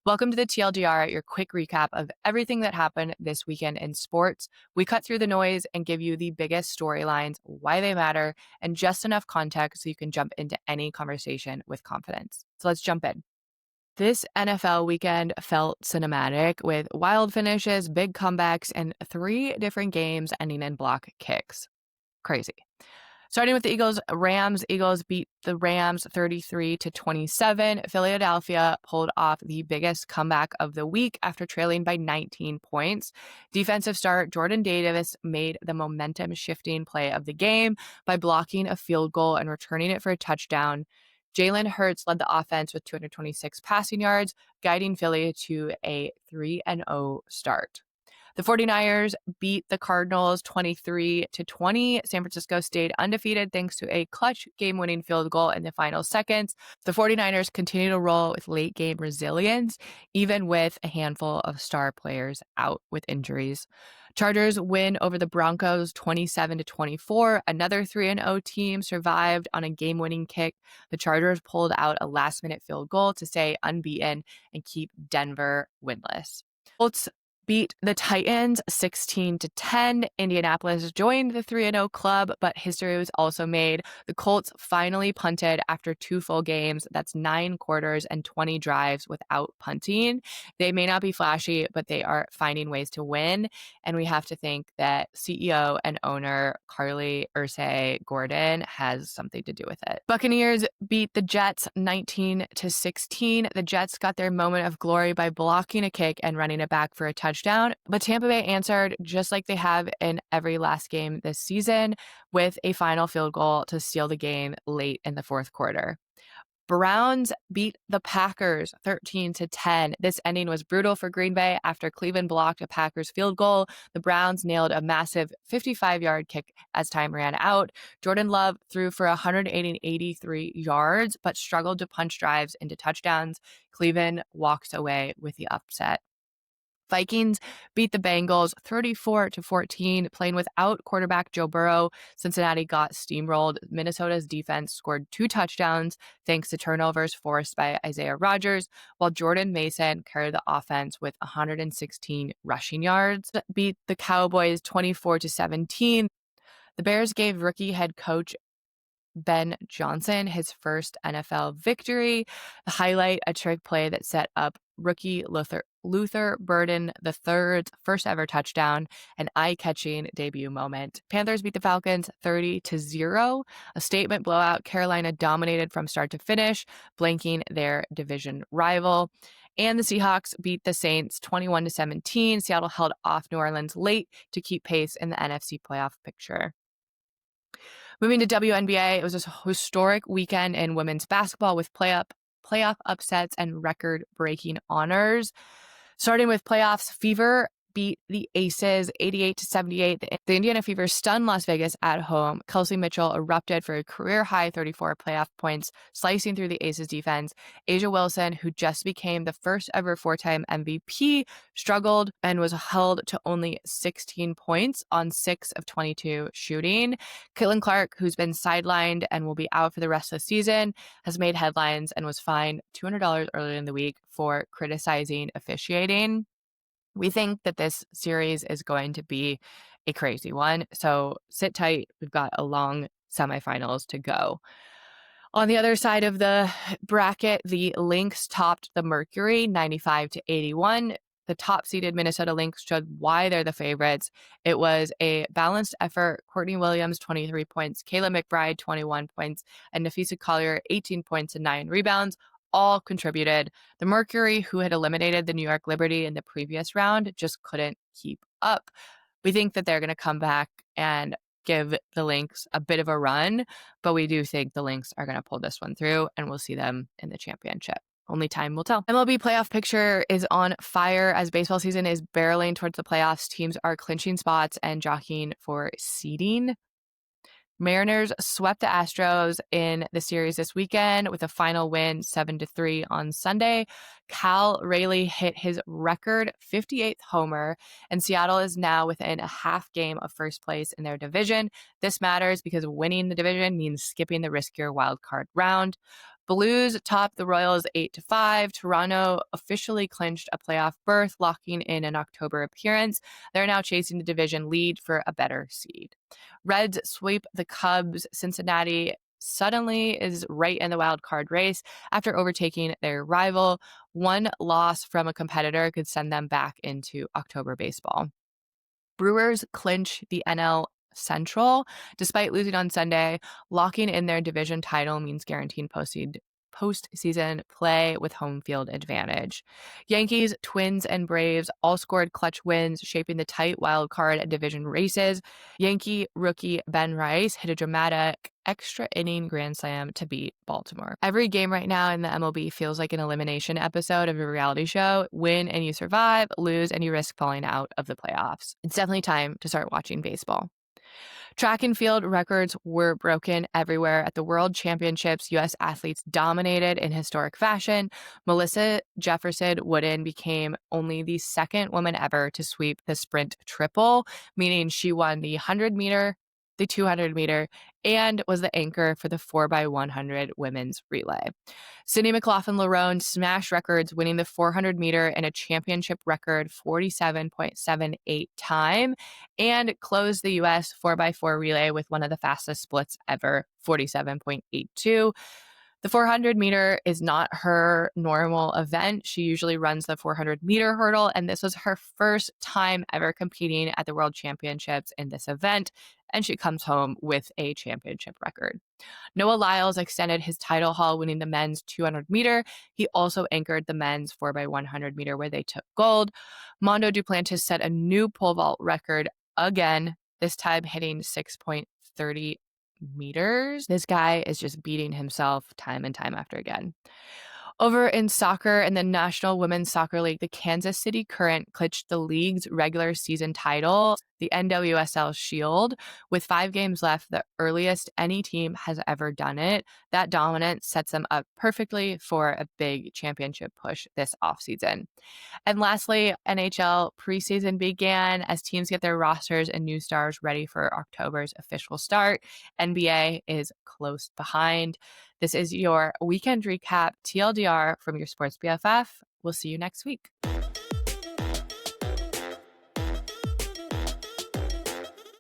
Welcome to the TLDR, your quick recap of everything that happened this weekend in sports. We cut through the noise and give you the biggest storylines, why they matter, and just enough context so you can jump into any conversation with confidence. So let's jump in. This NFL weekend felt cinematic with wild finishes, big comebacks, and 3 different games ending in block kicks. Crazy. Starting with the Eagles, Eagles beat the Rams 33-27. Philadelphia pulled off the biggest comeback of the week after trailing by 19 points. Defensive star Jordan Davis made the momentum shifting play of the game by blocking a field goal and returning it for a touchdown. Jalen Hurts led the offense with 226 passing yards, guiding Philly to a 3-0 start. The 49ers beat the Cardinals 23-20. San Francisco stayed undefeated thanks to a clutch game-winning field goal in the final seconds. The 49ers continue to roll with late-game resilience, even with a handful of star players out with injuries. Chargers win over the Broncos 27-24. Another 3-0 team survived on a game-winning kick. The Chargers pulled out a last-minute field goal to stay unbeaten and keep Denver winless. Colts beat the Titans 16-10. Indianapolis joined the 3-0 club, but history was also made. The Colts finally punted after 2 full games. That's 9 quarters and 20 drives without punting. They may not be flashy, but they are finding ways to win. And we have to think that CEO and owner Carly Ursay Gordon has something to do with it. Buccaneers beat the Jets 19-16. The Jets got their moment of glory by blocking a kick and running it back for a touchdown. But Tampa Bay answered just like they have in every last game this season with a final field goal to seal the game late in the fourth quarter. Browns beat the Packers 13-10. This ending was brutal for Green Bay after Cleveland blocked a Packers field goal. The Browns nailed a massive 55-yard kick as time ran out. Jordan Love threw for 183 yards, but struggled to punch drives into touchdowns. Cleveland walks away with the upset. Vikings beat the Bengals 34-14, playing without quarterback Joe Burrow. Cincinnati got steamrolled. Minnesota's defense scored 2 touchdowns thanks to turnovers forced by Isaiah Rodgers, while Jordan Mason carried the offense with 116 rushing yards. Beat the Cowboys 24-17. The Bears gave rookie head coach Ben Johnson his first NFL victory. The highlight, a trick play that set up rookie Luther Burden III's first ever touchdown, an eye-catching debut moment. Panthers beat the Falcons 30-0, a statement blowout. Carolina dominated from start to finish, blanking their division rival. And the Seahawks beat the Saints 21-17. Seattle held off New Orleans late to keep pace in the NFC playoff picture. Moving to WNBA, it was a historic weekend in women's basketball with playoff upsets and record-breaking honors. Starting with playoffs, Fever beat the Aces 88-78. The Indiana Fever stunned Las Vegas at home. Kelsey Mitchell erupted for a career-high 34 playoff points, slicing through the Aces defense. Asia Wilson, who just became the first ever 4-time MVP, struggled and was held to only 16 points on 6 of 22 shooting. Caitlin Clark, who's been sidelined and will be out for the rest of the season, has made headlines and was fined $200 earlier in the week for criticizing officiating. We think that this series is going to be a crazy one, so sit tight. We've got a long semifinals to go. On the other side of the bracket, the Lynx topped the Mercury 95-81. The top-seeded Minnesota Lynx showed why they're the favorites. It was a balanced effort. Courtney Williams, 23 points, Kayla McBride, 21 points, and Nafisa Collier, 18 points and 9 rebounds. All contributed. The Mercury, who had eliminated the New York Liberty in the previous round, just couldn't keep up. We think that they're going to come back and give the Lynx a bit of a run, but we do think the Lynx are going to pull this one through, and we'll see them in the championship. Only time will tell. MLB playoff picture is on fire as baseball season is barreling towards the playoffs. Teams are clinching spots and jockeying for seeding. Mariners swept the Astros in the series this weekend with a final win 7-3 on Sunday. Cal Raleigh hit his record 58th homer, and Seattle is now within a half game of first place in their division. This matters because winning the division means skipping the riskier wild card round. Blues topped the Royals 8-5. Toronto officially clinched a playoff berth, locking in an October appearance. They're now chasing the division lead for a better seed. Reds sweep the Cubs. Cincinnati suddenly is right in the wild card race after overtaking their rival. One loss from a competitor could send them back into October baseball. Brewers clinch the NL Central despite losing on Sunday. Locking in their division title means guaranteeing postseason play with home field advantage. Yankees, Twins, and Braves all scored clutch wins, shaping the tight wild card and division races. Yankee rookie Ben Rice hit a dramatic extra inning grand slam to beat Baltimore. Every game right now in the MLB feels like an elimination episode of a reality show. Win and you survive, lose and you risk falling out of the playoffs. It's definitely time to start watching baseball. Track and field records were broken everywhere. At the World Championships, U.S. athletes dominated in historic fashion. Melissa Jefferson Wooden became only the second woman ever to sweep the sprint triple, meaning she won the 100-meter, the 200-meter, and was the anchor for the 4x100 women's relay. Sydney McLaughlin-Larone smashed records, winning the 400-meter in a championship record 47.78 time, and closed the U.S. 4x4 relay with one of the fastest splits ever, 47.82. The 400-meter is not her normal event. She usually runs the 400-meter hurdle, and this was her first time ever competing at the World Championships in this event, and she comes home with a championship record. Noah Lyles extended his title haul, winning the men's 200-meter. He also anchored the men's 4x100-meter, where they took gold. Mondo Duplantis set a new pole vault record again, this time hitting 6.30 meters. This guy is just beating himself time and time after again. Over in soccer, in the National Women's Soccer League, the Kansas City Current clinched the league's regular season title, the NWSL Shield, with 5 games left, the earliest any team has ever done it. That dominance sets them up perfectly for a big championship push this offseason. And lastly, NHL preseason began as teams get their rosters and new stars ready for October's official start. NBA is close behind. This is your weekend recap, TLDR, from your Sports BFF. We'll see you next week.